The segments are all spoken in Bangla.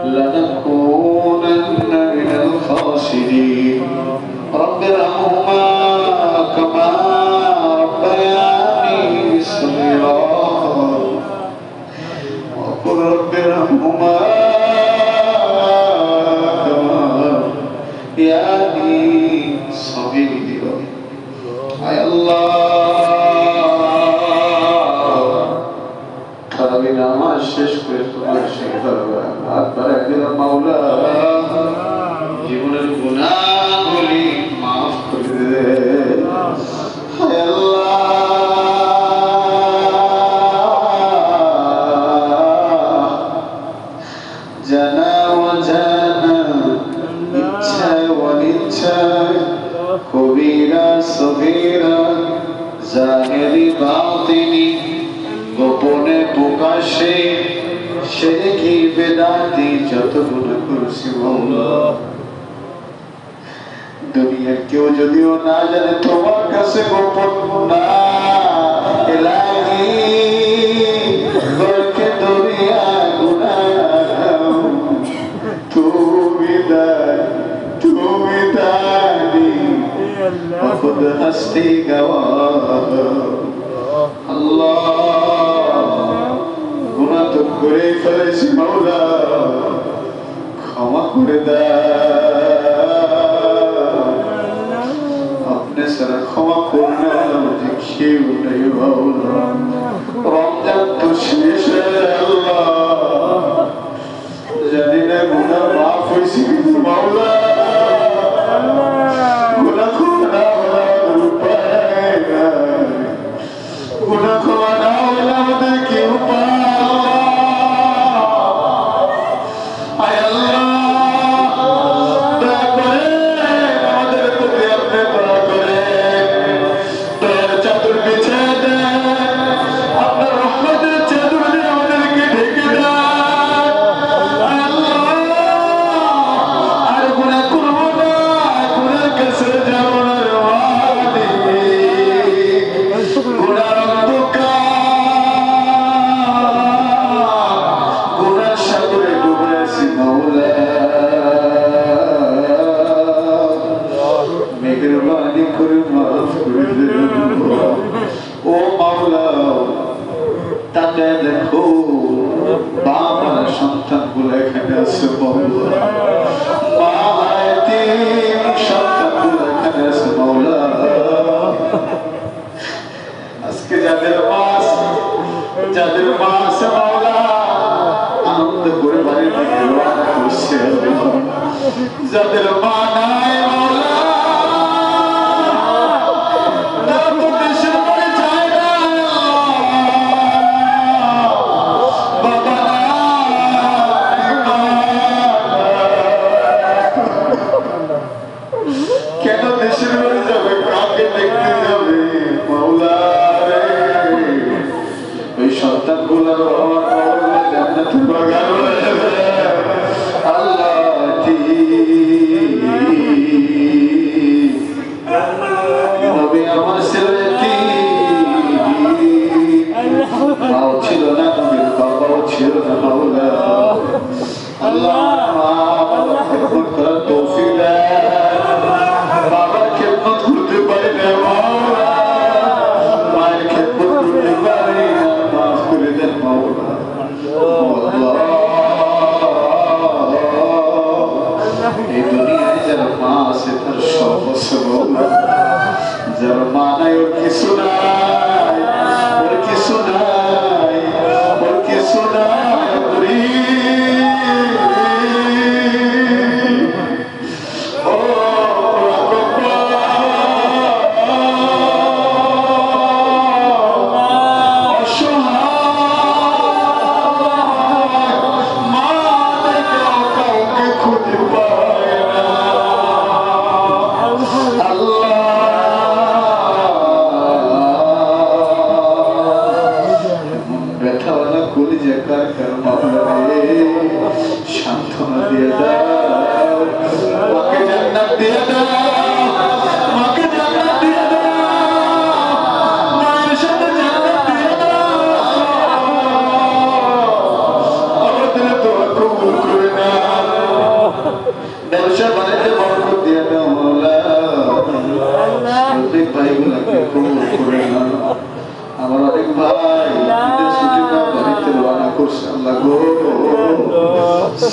لنكونن من الخاسرين رب ارحمهما كما ربياني صغيرا وقل رب ارحمهما كما ربياني صغيرا আয় আল্লাহ তারাবি নামাজ শেষ করে তোমার সেই দরবারে হাত বাড়াই দিলাম মাওলা জীবনের গুনাহগুলি মাফ করে দে আয় আল্লাহ জানা অজানা ইচ্ছায় অনিচ্ছায় কবিরা সগীরা জাহেরি বাতিনি গোপনে প্রকাশে শিরকি বেদাতি যত গুনাহ করেছি মাওলা দুনিয়ার কেউ যদিও না জানে তোমার কাছে গোপন না ইলাহি বরকে দরিয়া গুনাহ তুমি দানি খুদ হস্তি গওয়াহ আল্লাহ গুনাহ তো করে ফেলেছি মাওলা ক্ষমা করে দাও আপনি সারা ক্ষমা করলে আমাদের কেউ নেই মাওলা রমজান তো শেষ আল্লাহ জানি না গুনাহ মাফ হয়েছে কিন্তু মাওলা গুনাহ ক্ষমা গুনাহ ক্ষমা না হলে আমাদের কেউ আয় আল্লাহ দয়া করে আমাদের প্রতি আপনি দয়া করে দয়ার চাদর বিছিয়ে দেন আপনার রহমতের চাদর দিয়ে আমাদেরকে ঢেকে দেন আয় আল্লাহ আর গুনাহ করবো না গুনার কাছে যাব না গুনার গুনার সাগরে ডুবেছি মাওলা মেহেরবানি করে মাফ করে দেন ও মাওলা তাতে দেখো বাবা সন্তান গুলো এখানে আছে মাওলা মা এতিম সন্তান গুলো এখানে আছে মাওলা আজকে যাদের মা আছে মাওলা আনন্দ করে বাড়ি থেকে রওনা করছে যাদের মা নাই মাওলা তারা তো দেশের বাড়ি যায় না বাবা কেন দেশের বাড়ি যাবে কাকে দেখতে যাবে মাওলা ওই সন্তান গুলার জান্নাতের বাগান হয়ে যাবে আল্লাহ নবী আমার ছেলেটি মাও ছিল না নবীর বাবাও ছিল না মাওলা আল্লাহ বাবার খেদমত করার তৌফিক দেন বাবার খেদমত করতে পারি না মাওলা মায়ের খেদমত করতে পারি না মাফ করে দেন মাওলা এই দুনিয়ায় যারা মা আছে তার সব আছে মাওলা যারা মা নাই ওর কিছু নাই ওর কিছু নাই ওর কিছু নাই সান্ত্বনা দিয়ে দাও মাকে জান্নাত দিয়ে দাও মাকে জান্নাত দিয়ে দাও মায়ের সাথে জান্নাত দিয়ে দাও আমাদের দোয়া কবুল আল্লাহ গো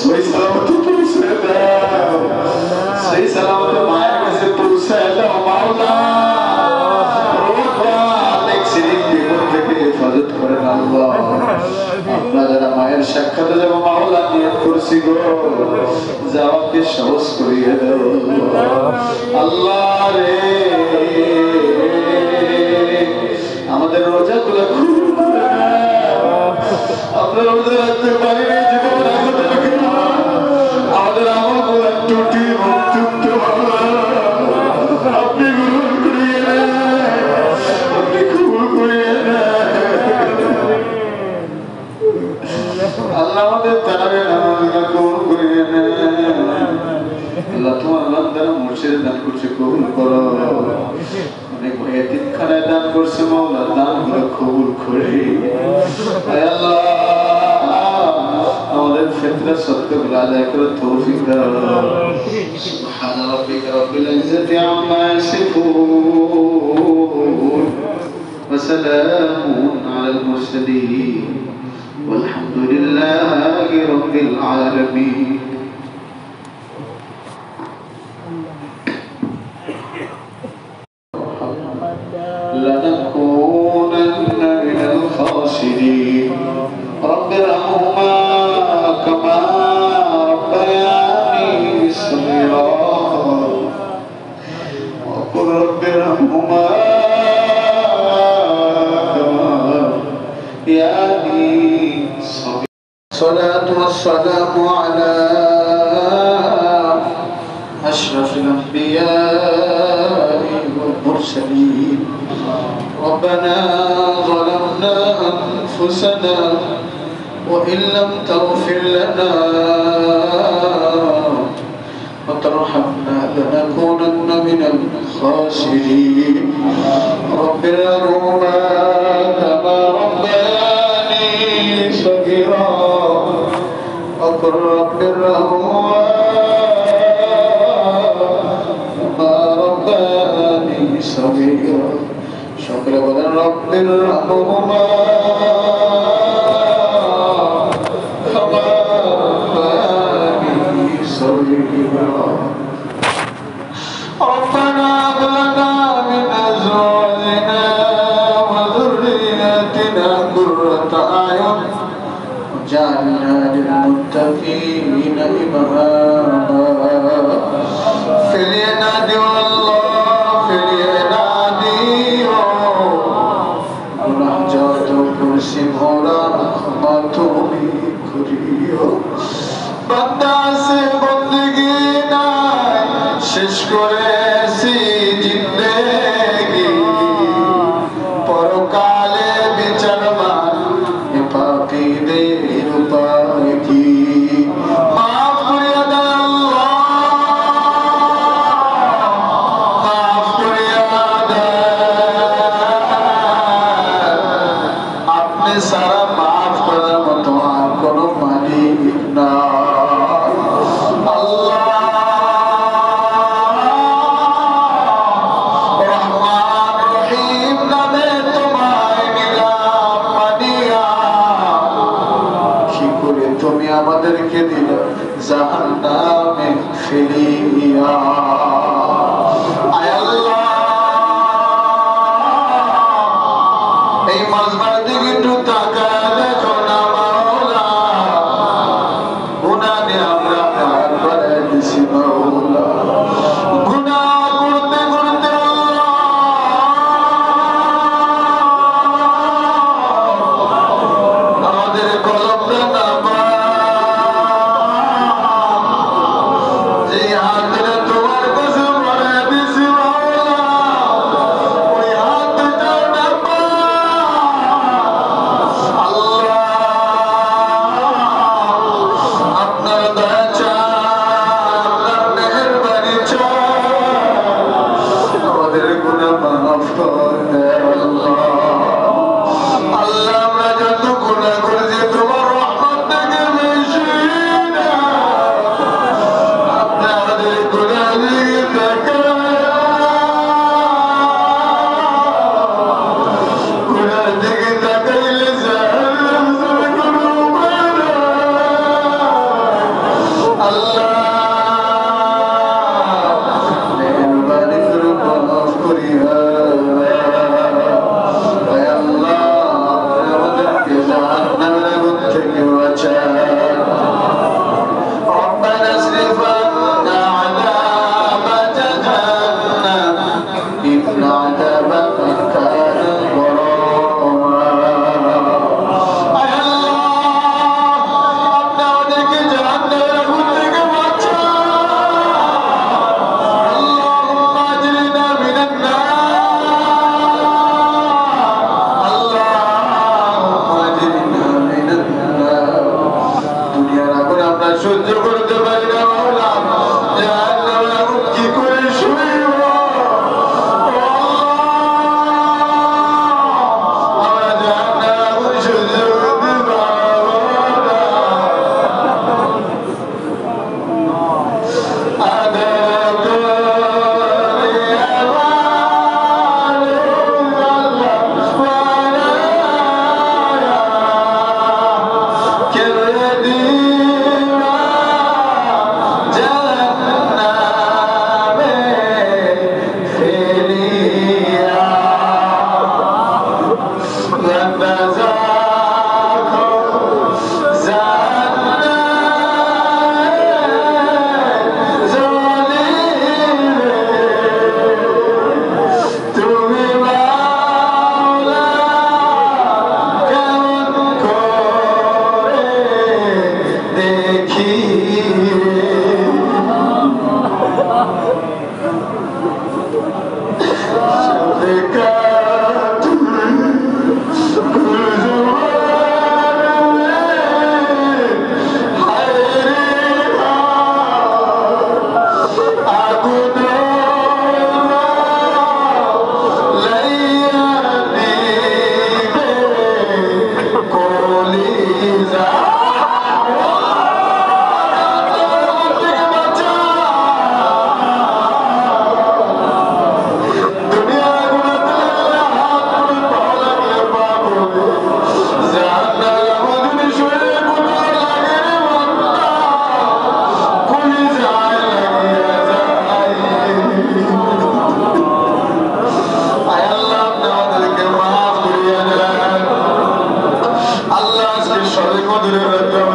সই সালামতে পৌঁছে দাও, সই সালামতে মায়ের কাছে পৌঁছে দাও মাওলা। হেফাজত করেন আল্লাহ। আমরা যারা মায়ের সাক্ষাতে যাব মাওলা নিয়ত করছি গো, যাওয়াকে সহজ করিয়ে দাও আল্লাহ রে। আমাদের রোজা গুলো খুব আমরা রোজা রাখতে পারি না, জীবন আমাদের আমল গুলো টুটি মুক্ত আপনি গ্রহণ করিয়ে নেন, আপনি কবুল করিয়ে নেন আল্লাহ। আমাদের তারাবে নামাজগুলো কবুল করিয়ে নেন আল্লাহ। তোমার বান্দারা মুর্শিদে দান করছে, কবুল করো। অনেক এতিমখানায় দান করছে মাওলা, দানগুলো কবুল করে আল্লাহ। আমাদের ফিতরা সদকাগুলো আদায় করে তৌফিক দাও। সুবহান রাব্বিকা রাব্বিল ইজ্জাতি আম্মা ইয়াসিফুন ওয়া সালামুন আলাল মুরসালিন ওয়ালহামদুলিল্লাহি রাব্বিল আলামিন। لنكونن من الخاسرين رب ارحمهما كما ربياني صغيرا وقل رب ارحمهما كما ربياني صغيرا. الصلاة والسلام على أشرف الأنبياء والمرسلين. ربنا ظلمنا أنفسنا وإن لم تغفر لنا وترحمنا لنكونن من الخاسرين. رب ارحمهما كما ربياني صغيرا وقل رب ارحمهما كما ربياني صغيرا. সকলে বলেন রব্বির রহমহুমা কামা রাব্বায়ানি সগীরা। ربنا هب لنا من أزواجنا وذرياتنا قرة أعين واجعلنا للمتقين إماما. فلينادي الله فلينادي কুরসি ভরা মাতুমি করিও। বান্দা সে বন্দগি নাই শেষ করেছি জিন্দেগি, পরকালে বিচার মান পাপীদের উপায় কি। মাফ করিয়া দাও আল্লাহ, মাফ করিয়া সারা মাফ করার মতো আর কোন মালিক না আল্লাহ। রহমান রহিম নামে তোমায় নিলাম মানিয়া, কি করে তুমি আমাদেরকে দিলে জাহান্নামে ফেলিয়া। আয় আল্লাহ, এই মাজবার দিকে একটু তাকায় দেখো না মাওলা, গুনাহ নিয়ে আমরা প্রাণ করে দিছি মাওলা। গুনাহ করতে করতে আমাদের কলবটা নামা, যে হাত তোমার কাছে মরে সহ্য করতে পারি না মাওলা জাহান্নামে এখন কি করে শুইব আমরা জাহান্নামে এখন সহ্য করতে পারবো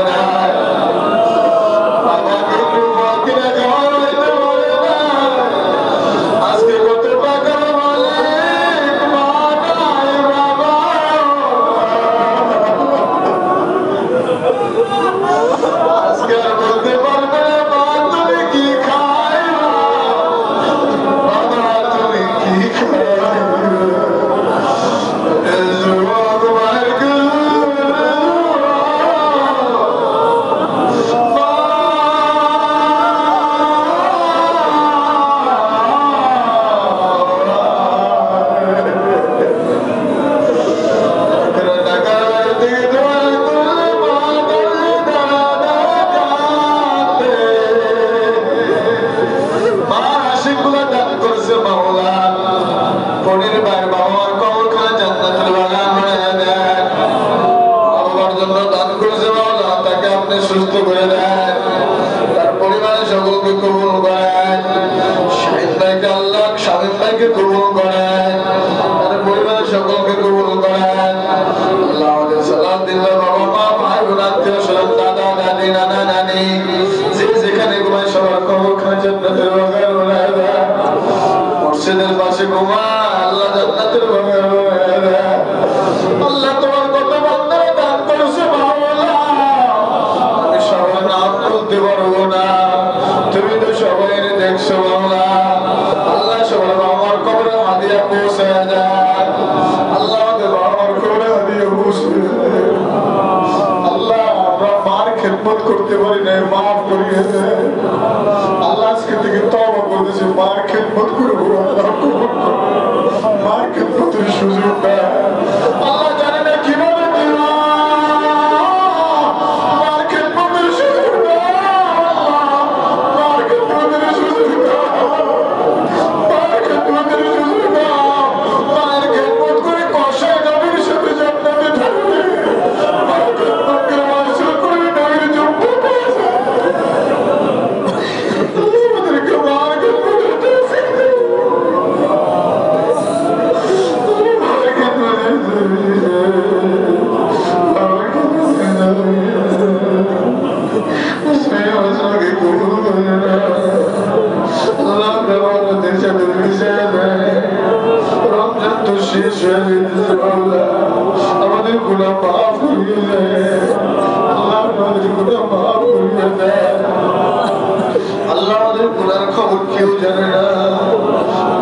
না সকলকে কবুল করেন, তার পরিবারের সকলকে কবুল করেন। আল্লাহ আমাদের সালাত দিল্লাহ বাবা মা ভাই বোন আত্মীয় স্বজন দাদা দাদি নানা নানি যে যেখানে ঘুমায় সবার কবরখানা জান্নাতের বাগান বানায় দেন। মুর্শিদের পাশে ঘুমায় আল্লাহ জান্নাতের বাগান বানায় দেন। আল্লাহ তোমার কত বান্দারা দান করেছে মাওলা, আমি সবার নাম বলতে পারবো না, তুমি তো সবাই দেখছো মাওলা। আল্লাহ সবার বাবার কবরে হাদিয়া পৌঁছে দেন। আল্লাহ আমাদের বাবার কবরে হাদিয়া পৌঁছে দেন। আল্লাহ আমরা মার খেদমত করতে পারি না, মাফ করিয়ে দেন। আল্লাহ আজকে থেকে তওবা করতেছি, মার খেদমত করবো। আল্লাহ কবুল করো, মার খেদমতের সুযোগ দেন। আল্লাহ জানে না কিভাবে দিব, মার খেদমতের সুযোগ দেন। মার খেদমতের সুযোগ দেন, মার খেদমতের সুযোগ দেন। মায়ের খেদমত করে কষায় নবীর সাথে জান্নাতে থাকবে। মার খেদমত করে মাসুল করে নবীর জন্মতে আছে। আমাদেরকে মার খেদমতের তৌফিক দিন। মার খেদমতের তৌফিক দিন। মার খেদমতের তৌফিক দিন। আল্লাহ আমাদের সাথে মিশে দেয়। রমজান তো শেষ হয়ে গেছে মাওলা, আমাদের গুনাহ মাফ করিয়ে দেয়। আল্লাহ আমাদের গুনাহ মাফ করিয়ে দেয়। আল্লাহ আমাদের গুনার খবর কেউ জানে না,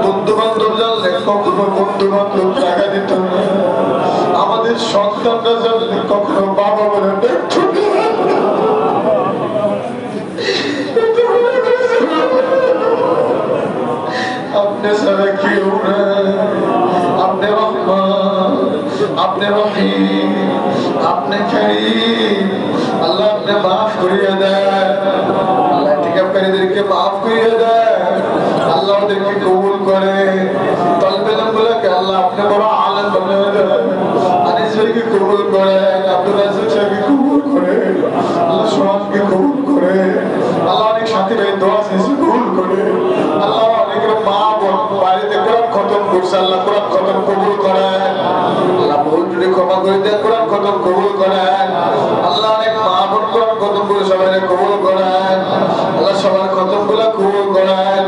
বন্ধু বান্ধব জানলে কখনো বন্ধু বান্ধব টাকা দিত না, আমাদের সন্তানরা জানলে কখনো বাবা বলে দেখত না। আপনি ছাড়া কেউ না, আপনি রহমান, আপনি রহিম, আপনি কারীম। আল্লাহ আপনি মাফ করিয়ে দেন। আল্লাহ টিকাপকারীদেরকে মাফ করিয়ে দেন। আল্লাহ ওদেরকে কবুল করে। তলবেলগুলোকে আল্লাহ আপনি বড় আলেম বানিয়ে দেন। আনিস ভাইকে কবুল করেন, আব্দুল রাজ্জাক সাহেবকে কবুল করে, আল্লাহ সোহানকে কবুল করে। আল্লাহ অনেক সাথী ভাই দোয়া চেয়েছে, কবুল করে। আল্লাহ অনেকের মা বোন বাড়িতে কোরআন খতম করছে, আল্লাহ কোরআন খতম কবুল করেন। আল্লাহ ভুল ত্রুটি ক্ষমা করে দেন, কোরআন খতম কবুল করেন। আল্লাহ অনেক মা বোন কোরআন খতম করে সবাই কবুল করেন। আল্লাহ সবার খতম গুলা কবুল করেন।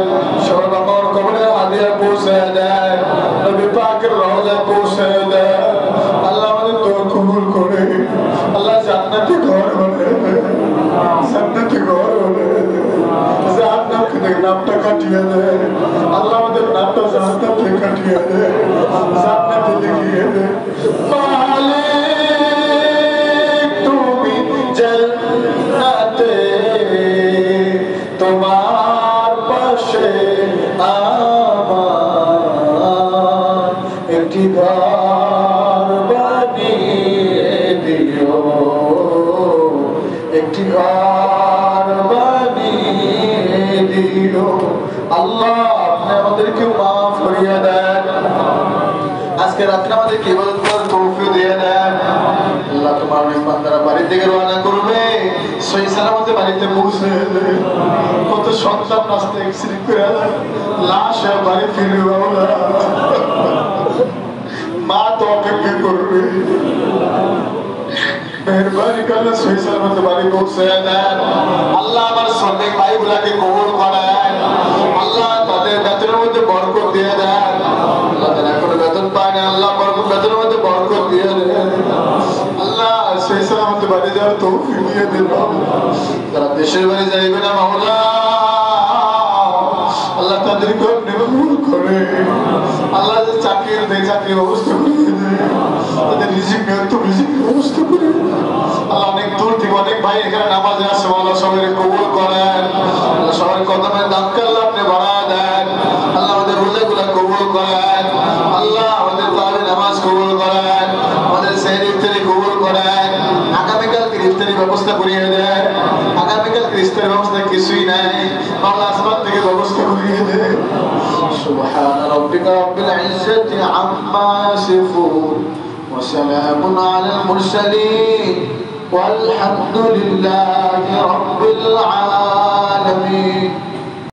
সবার বাবার কবরে হাদিয়া পৌঁছে দেন, নবী পাকের রওজায় পৌঁছে দেন। আল্লাহ আমাদের দোয়া কবুল করে। আল্লাহ জান্নাতে ঘর বানিয়ে দেন, জান্নাতে ঘর বানিয়ে দেন। জাহান্নাম থেকে নামটা কাটিয়ে দেন। আল্লাহ আমাদের নামটা জাহান্নাম থেকে কাটিয়ে দেন, জান্নাতে লিখিয়ে দেন। মালিক তুমি জান্নাতে, তোমার পাশে আমার একটি ঘর বানিয়ে দিও, একটি ঘর বানিয়ে দিও। আল্লাহ আপনি আমাদেরকে মাফ করিয়ে দেন। আজকে রাত্রে আমাদেরকে ইবাদত করার তৌফিক দিয়ে দেন। আল্লাহ তোমার অনেক বান্দারা বাড়ি থেকে রওনা করবে, সহি সালামতে বাড়িতে পৌঁছে দেবে। কত সন্তান রাস্তা অ্যাক্সিডেন্ট করে লাশ বাড়ি ফিরবে বাবা, মা তো অপেক্ষা করবে। মেহরবানি করে সহি সালামতে বাড়ি পৌঁছে দেন। আল্লাহ আমার শ্রমিক ভাইগুলাকে কবুল করেন। আল্লাহ তাদের বেতনের মধ্যে বরকত দিয়ে দেন। আল্লাহ যারা এখনো বেতন পায় না, আল্লাহ বেতনের মধ্যে বরকত দিয়ে দেন। আল্লাহ সেই সালামতে বাড়ি যাওয়ার তৌফিক দিয়ে দেন। যারা দেশের বাড়ি যাইবে না মাওলা, আল্লাহ তাদেরকে আপনি কবুল করে। আল্লাহ যে চাকরির নেই, চাকরির ব্যবস্থা করে দেন। তাদের রিজিক নেই, তো রিজিকের ব্যবস্থা করে। আল্লাহ অনেক দূর থেকে অনেক ভাই এখানে নামাজে আসে, আল্লাহ সবাই কবুল করেন। আল্লাহ সবাই কদমের দামকে আল্লাহ আপনি বাড়া দেন। আল্লাহ আমাদের রোজাগুলা কবুল করেন। আল্লাহ আমাদের তারাবি নামাজ কবুল করেন, আমাদের সেহরি ইফতারি কবুল করেন। আগামীকালকে ইফতারি ব্যবস্থা করিয়ে দেন। আগামীকালকে ইফতারি ব্যবস্থা কিছুই নাই, আল্লাহ আসমান থেকে ব্যবস্থা করিয়ে দেন। সুবহান রাব্বিকা রাব্বিল ইজ্জাতি আম্মা ইয়াসিফুন ওয়া সালামুন আলাল মুরসালিন والحمد لله رب العالمين।